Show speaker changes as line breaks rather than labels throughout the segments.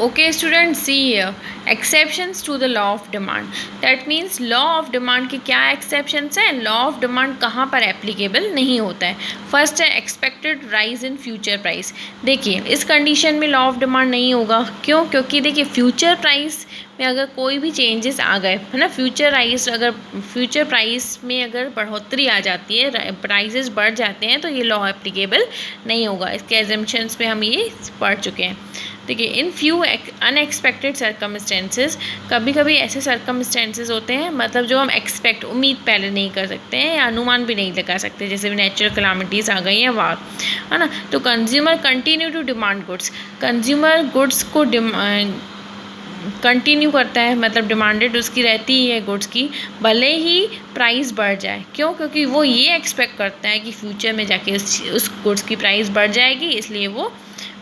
Okay, students, see here. Exceptions to the law of demand. That means law of demand के क्या exceptions हैं? Law of demand कहाँ पर applicable नहीं होता है. First है expected rise in future price. देखिए इस condition में law of demand नहीं होगा. क्यों? क्योंकि देखिए future price में अगर कोई भी changes आ गए है ना, future price में अगर बढ़ोतरी आ जाती है, prices बढ़ जाते हैं, तो ये law applicable नहीं होगा. इसके assumptions पे हम ये पढ़ चुके हैं. देखिए इन फ्यू अनएक्सपेक्टेड सर्कमस्टेंसेस, कभी कभी ऐसे सर्कमस्टेंसेस होते हैं मतलब जो हम उम्मीद पहले नहीं कर सकते हैं या अनुमान भी नहीं लगा सकते, जैसे नेचुरल कलामिटीज़ आ गई हैं वार, है ना. तो consumer continue to demand goods, consumer goods को कंटिन्यू करता है, मतलब डिमांडेड उसकी रहती है गुड्स की, भले ही प्राइस बढ़ जाए. क्यों? क्योंकि वो ये एक्सपेक्ट करता है कि फ्यूचर में जाके उस गुड्स की प्राइस बढ़ जाएगी, इसलिए वो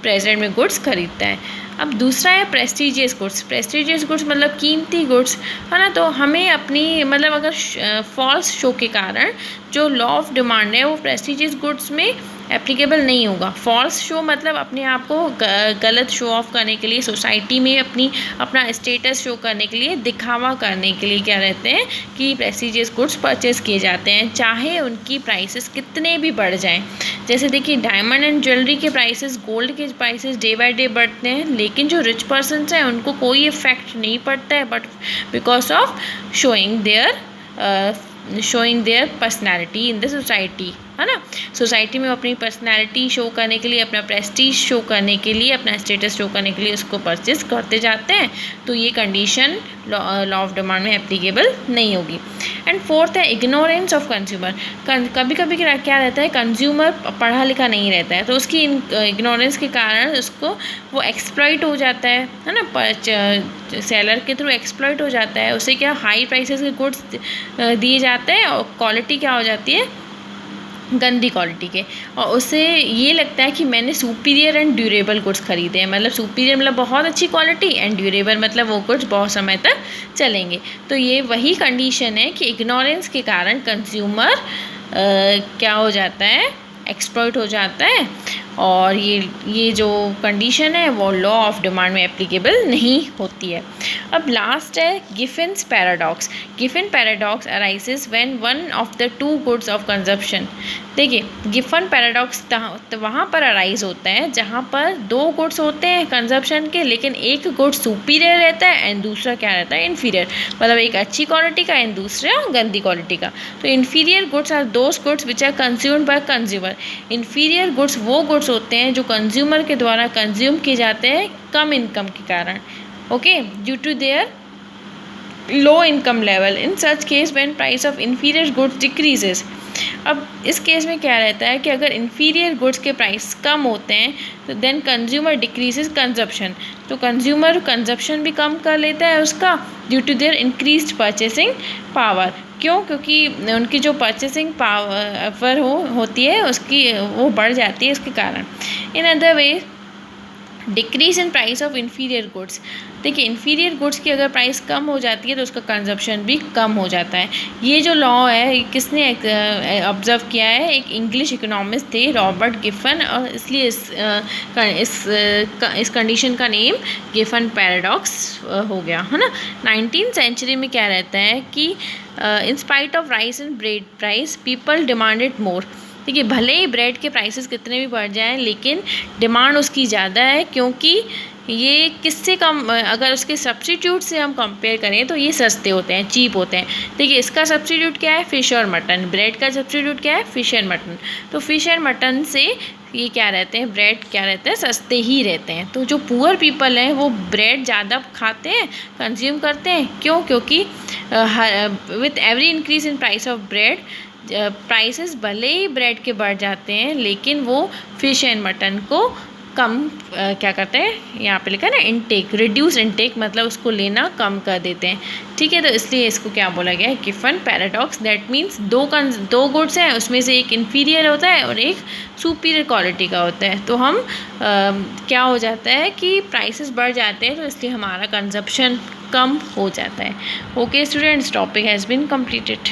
प्रेजेंट में गुड्स खरीदता है. अब दूसरा है प्रेस्टिजियस गुड्स. प्रेस्टिजियस गुड्स मतलब कीमती गुड्स, है ना. तो हमें अपनी मतलब अगर फॉल्स शो के कारण जो लॉ ऑफ डिमांड है वो प्रेस्टिजियस गुड्स में एप्लीकेबल नहीं होगा. फॉल्स शो मतलब अपने आप को गलत शो ऑफ करने के लिए, सोसाइटी में अपना स्टेटस शो करने के लिए, दिखावा करने के लिए क्या रहते हैं कि प्रेस्टिजियस गुड्स परचेज किए जाते हैं, चाहे उनकी प्राइसेस कितने भी बढ़ जाएं. जैसे देखिए डायमंड एंड ज्वेलरी के प्राइसेस, गोल्ड के प्राइसेस डे बाय डे बढ़ते हैं, लेकिन जो रिच पर्सनस हैं उनको कोई इफेक्ट नहीं पड़ता है, but because of showing their personality in the society, है ना. सोसाइटी में अपनी पर्सनैलिटी शो करने के लिए, अपना प्रेस्टीज शो करने के लिए, अपना स्टेटस शो करने के लिए उसको परचेज करते जाते हैं. तो ये कंडीशन लॉ ऑफ डिमांड में एप्लीकेबल नहीं होगी. एंड फोर्थ है इग्नोरेंस ऑफ कंज्यूमर. कभी कभी क्या रहता है, कंज्यूमर पढ़ा लिखा नहीं रहता है, तो उसकी इग्नोरेंस के कारण उसको वो एक्सप्लॉइट हो जाता है ना, सेलर के थ्रू एक्सप्लॉइट हो जाता है. उसे क्या हाई प्राइसेस के गुड्स दिए जाते हैं और क्वालिटी क्या हो जाती है, गंदी क्वालिटी के, और उसे ये लगता है कि मैंने सुपीरियर एंड ड्यूरेबल गुड्स खरीदे हैं. मतलब सुपीरियर मतलब बहुत अच्छी क्वालिटी, एंड ड्यूरेबल मतलब वो गुड्स बहुत समय तक चलेंगे. तो ये वही कंडीशन है कि इग्नोरेंस के कारण कंज्यूमर क्या हो जाता है, एक्सप्लॉइट हो जाता है, और ये जो कंडीशन है वो लॉ ऑफ डिमांड में एप्लीकेबल नहीं होती है. अब लास्ट है Giffen's paradox. Giffen paradox arises when one of the two goods of consumption. देखिए गिफन पैराडॉक्स वहाँ पर अराइज होता है जहाँ पर दो गुड्स होते हैं कंजप्शन के, लेकिन एक गुड सुपीरियर रहता है एंड दूसरा क्या रहता है, इन्फीरियर. मतलब एक अच्छी क्वालिटी का एंड दूसरा गंदी क्वालिटी का. तो inferior goods are those goods which are consumed by consumer. Inferior goods वो गुड्स होते हैं जो कंज्यूमर के द्वारा कंज्यूम किए जाते हैं कम इनकम के कारण, okay, due to their low income level. In such case when price of inferior goods decreases. अब इस केस में क्या रहता है कि अगर इन्फीरियर गुड्स के प्राइस कम होते हैं तो देन कंज्यूमर डिक्रीजेस कंजप्शन. तो कंज्यूमर कंजप्शन भी कम कर लेता है उसका, due to their increased purchasing power. क्यों? क्योंकि उनकी जो परचेसिंग पावर होती है उसकी वो बढ़ जाती है इसके कारण. In other way decrease in price of inferior goods. देखिए इन्फीरियर गुड्स की अगर प्राइस कम हो जाती है तो उसका कंजप्शन भी कम हो जाता है. ये जो लॉ है किसने ऑब्जर्व किया है, एक इंग्लिश इकोनॉमिस्ट थे रॉबर्ट गिफन, और इसलिए इस कंडीशन का नेम गिफन पैराडॉक्स हो गया, है ना. 19th सेंचुरी में क्या रहता है कि in spite of rice and bread price people demanded मोर. देखिए भले ही ब्रेड के प्राइसेस कितने भी बढ़ जाएं, लेकिन डिमांड उसकी ज़्यादा है, क्योंकि ये किससे कम, अगर उसके सब्स्टिट्यूट से हम कंपेयर करें तो ये सस्ते होते हैं, चीप होते हैं. देखिए इसका सब्स्टिट्यूट क्या है, फ़िश और मटन. ब्रेड का सब्स्टिट्यूट क्या है, फ़िश एंड मटन. तो फ़िश एंड मटन से ये क्या रहते हैं, ब्रेड क्या रहते हैं, सस्ते ही रहते हैं. तो जो पुअर पीपल हैं वो ब्रेड ज़्यादा खाते हैं, कंज्यूम करते हैं. क्यों? क्योंकि with every increase in price of bread, prices भले ही ब्रेड के बढ़ जाते हैं, लेकिन वो फ़िश एंड मटन को कम क्या करते हैं, यहाँ पे लिखा है ना इनटेक, रिड्यूस इनटेक, मतलब उसको लेना कम कर देते हैं. ठीक है, तो इसलिए इसको क्या बोला गया है, गिफन पैराडॉक्स. दैट मीन्स दो गुड्स हैं, उसमें से एक इन्फीरियर होता है और एक सुपीरियर क्वालिटी का होता है. तो हम क्या हो जाता है कि प्राइसेस बढ़ जाते हैं, तो इसलिए हमारा कंजप्शन कम हो जाता है. Okay students, topic has been completed.